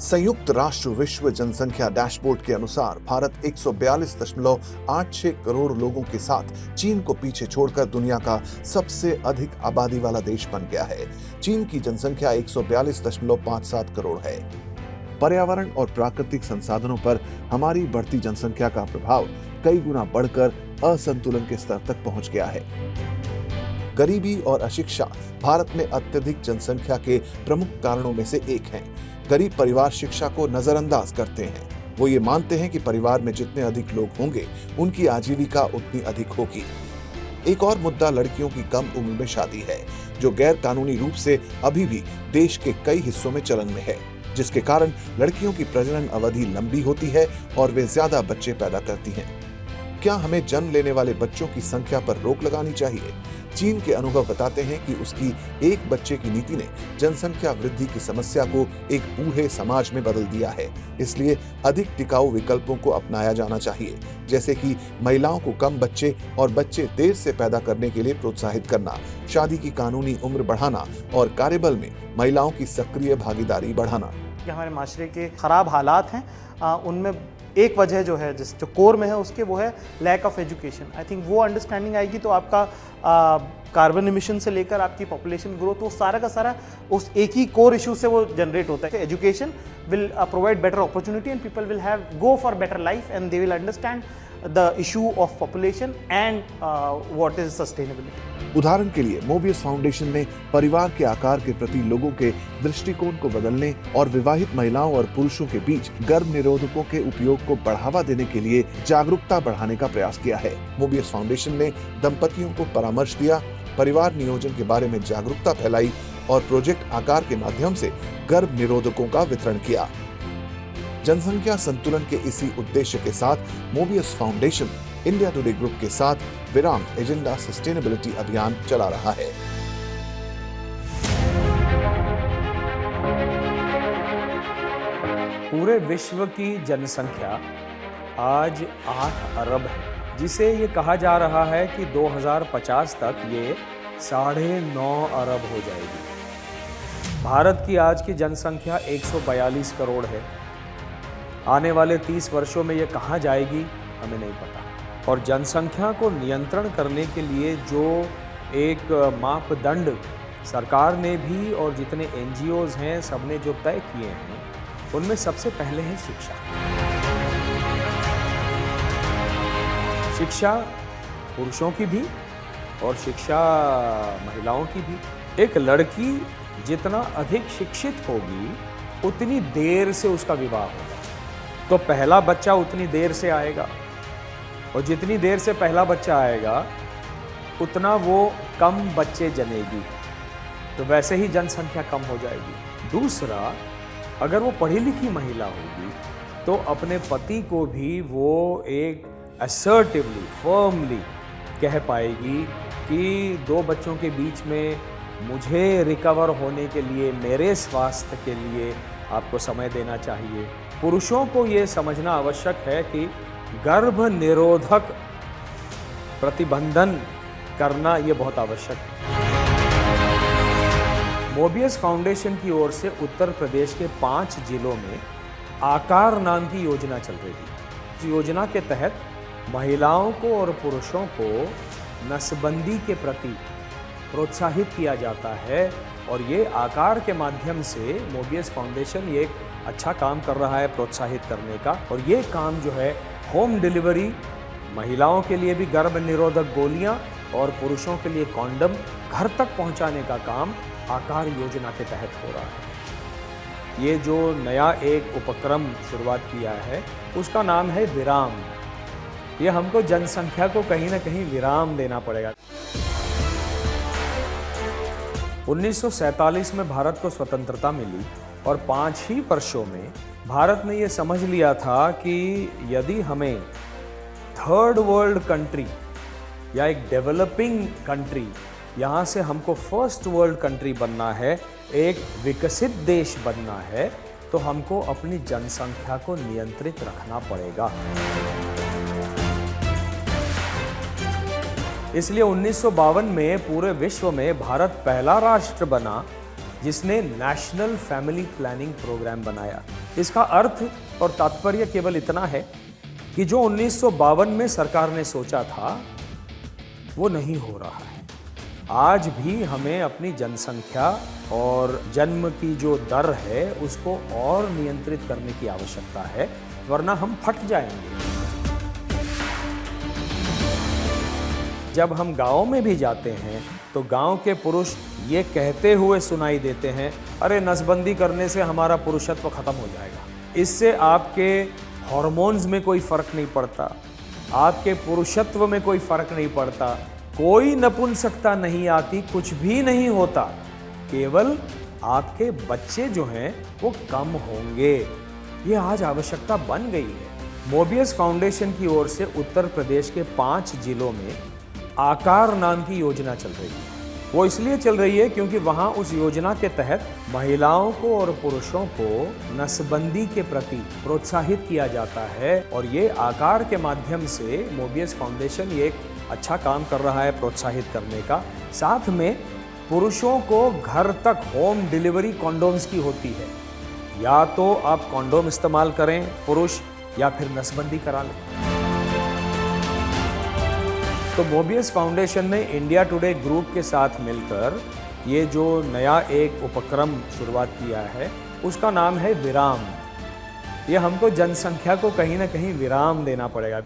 संयुक्त राष्ट्र विश्व जनसंख्या डैशबोर्ड के अनुसार भारत 142.86 करोड़ लोगों के साथ चीन को पीछे छोड़कर दुनिया का सबसे अधिक आबादी वाला देश बन गया है। चीन की जनसंख्या 142.57 करोड़ है। पर्यावरण और प्राकृतिक संसाधनों पर हमारी बढ़ती जनसंख्या का प्रभाव कई गुना बढ़कर असंतुलन के स्तर तक पहुंच गया है। गरीबी और अशिक्षा भारत में अत्यधिक जनसंख्या के प्रमुख कारणों में से एक है। गरीब परिवार शिक्षा को नजरअंदाज करते हैं। वो ये मानते हैं कि परिवार में जितने अधिक लोग होंगे उनकी आजीविका उतनी अधिक होगी। एक और मुद्दा लड़कियों की कम उम्र में शादी है, जो गैर कानूनी रूप से अभी भी देश के कई हिस्सों में चलन में है, जिसके कारण लड़कियों की प्रजनन अवधि लंबी होती है और वे ज्यादा बच्चे पैदा करती हैं। क्या हमें जन्म लेने वाले बच्चों की संख्या पर रोक लगानी चाहिए? चीन के अनुभव बताते हैं कि उसकी एक बच्चे की नीति ने जनसंख्या वृद्धि की समस्या को एक बूढ़े समाज में बदल दिया है। इसलिए अधिक टिकाऊ विकल्पों को अपनाया जाना चाहिए, जैसे कि महिलाओं को कम बच्चे और बच्चे देर से पैदा करने के लिए प्रोत्साहित करना, शादी की कानूनी उम्र बढ़ाना और कार्यबल में महिलाओं की सक्रिय भागीदारी बढ़ाना। हमारे माशरे के खराब हालात हैं, उनमें एक वजह जो है जो कोर में है उसके, वो है lack of education. I think वो अंडरस्टैंडिंग आएगी तो आपका कार्बन एमिशन से लेकर आपकी पॉपुलेशन ग्रोथ, वो सारा का सारा उस एक ही कोर इशू से वो जनरेट होता है। Education will provide better opportunity and people will go for better life and they will understand the issue of population and what is sustainability. उदाहरण के लिए मोबियस फाउंडेशन ने परिवार के आकार के प्रति लोगों के दृष्टिकोण को बदलने और विवाहित महिलाओं और पुरुषों के बीच गर्भ निरोधकों के उपयोग को बढ़ावा देने के लिए जागरूकता बढ़ाने का प्रयास किया है। मोबियस फाउंडेशन ने दंपतियों को परामर्श दिया, परिवार नियोजन के बारे में जागरूकता फैलाई और प्रोजेक्ट आकार के माध्यम से गर्भ निरोधकों का वितरण किया। जनसंख्या संतुलन के इसी उद्देश्य के साथ Mobius foundation India today group के साथ विराम एजेंडा सस्टेनेबिलिटी अभियान चला रहा है। पूरे विश्व की जनसंख्या आज 8 अरब है, जिसे ये कहा जा रहा है कि 2050 तक ये 9.5 अरब हो जाएगी। भारत की आज की जनसंख्या 142 करोड़ है। आने वाले 30 वर्षों में ये कहाँ जाएगी हमें नहीं पता। और जनसंख्या को नियंत्रण करने के लिए जो एक मापदंड सरकार ने भी और जितने NGOs हैं सब ने जो तय किए हैं, उनमें सबसे पहले है शिक्षा। शिक्षा पुरुषों की भी और शिक्षा महिलाओं की भी। एक लड़की जितना अधिक शिक्षित होगी उतनी देर से उसका विवाह होगा, तो पहला बच्चा उतनी देर से आएगा, और जितनी देर से पहला बच्चा आएगा उतना वो कम बच्चे जनेगी, तो वैसे ही जनसंख्या कम हो जाएगी। दूसरा, अगर वो पढ़ी लिखी महिला होगी तो अपने पति को भी वो एक असर्टिवली, फर्मली कह पाएगी कि 2 बच्चों के बीच में मुझे रिकवर होने के लिए, मेरे स्वास्थ्य के लिए आपको समय देना चाहिए। पुरुषों को ये समझना आवश्यक है कि गर्भ निरोधक प्रतिबंधन करना ये बहुत आवश्यक है। मोबियस फाउंडेशन की ओर से उत्तर प्रदेश के 5 जिलों में आकार नाम की योजना चल रही है। इस योजना के तहत महिलाओं को और पुरुषों को नसबंदी के प्रति प्रोत्साहित किया जाता है, और ये आकार के माध्यम से मोबियस फाउंडेशन ये एक अच्छा काम कर रहा है प्रोत्साहित करने का। और ये काम जो है होम डिलीवरी, महिलाओं के लिए भी गर्भ निरोधक गोलियां और पुरुषों के लिए कॉन्डम घर तक पहुंचाने का काम आकार योजना के तहत हो रहा है। ये जो नया एक उपक्रम शुरुआत किया है उसका नाम है विराम। ये हमको जनसंख्या को कहीं ना कहीं विराम देना पड़ेगा। 1947 में भारत को स्वतंत्रता मिली और 5 ही वर्षों में भारत ने ये समझ लिया था कि यदि हमें थर्ड वर्ल्ड कंट्री या एक डेवलपिंग कंट्री, यहाँ से हमको फर्स्ट वर्ल्ड कंट्री बनना है, एक विकसित देश बनना है, तो हमको अपनी जनसंख्या को नियंत्रित रखना पड़ेगा। इसलिए 1952 में पूरे विश्व में भारत पहला राष्ट्र बना जिसने नेशनल फैमिली प्लानिंग प्रोग्राम बनाया। इसका अर्थ और तात्पर्य केवल इतना है कि जो 1952 में सरकार ने सोचा था वो नहीं हो रहा है। आज भी हमें अपनी जनसंख्या और जन्म की जो दर है उसको और नियंत्रित करने की आवश्यकता है, वरना हम फट जाएंगे। जब हम गाँव में भी जाते हैं तो गांव के पुरुष ये कहते हुए सुनाई देते हैं, अरे नसबंदी करने से हमारा पुरुषत्व खत्म हो जाएगा, इससे आपके हार्मोन्स में कोई फर्क नहीं पड़ता, आपके पुरुषत्व में कोई फर्क नहीं पड़ता, कोई नपुंसकता नहीं आती, कुछ भी नहीं होता, केवल आपके बच्चे जो हैं वो कम होंगे। ये आज आवश्यकता बन गई है। मोबियस फाउंडेशन की ओर से उत्तर प्रदेश के 5 जिलों में आकार नाम की योजना चल रही है। वो इसलिए चल रही है क्योंकि वहाँ उस योजना के तहत महिलाओं को और पुरुषों को नसबंदी के प्रति प्रोत्साहित किया जाता है, और ये आकार के माध्यम से मोबियस फाउंडेशन ये एक अच्छा काम कर रहा है प्रोत्साहित करने का। साथ में पुरुषों को घर तक होम डिलीवरी कॉन्डोम्स की होती है, या तो आप कॉन्डोम इस्तेमाल करें पुरुष, या फिर नसबंदी करा लें। तो मोबियस फाउंडेशन ने इंडिया टुडे ग्रुप के साथ मिलकर ये जो नया एक उपक्रम शुरुआत किया है उसका नाम है विराम। ये हमको जनसंख्या को कहीं ना कहीं विराम देना पड़ेगा।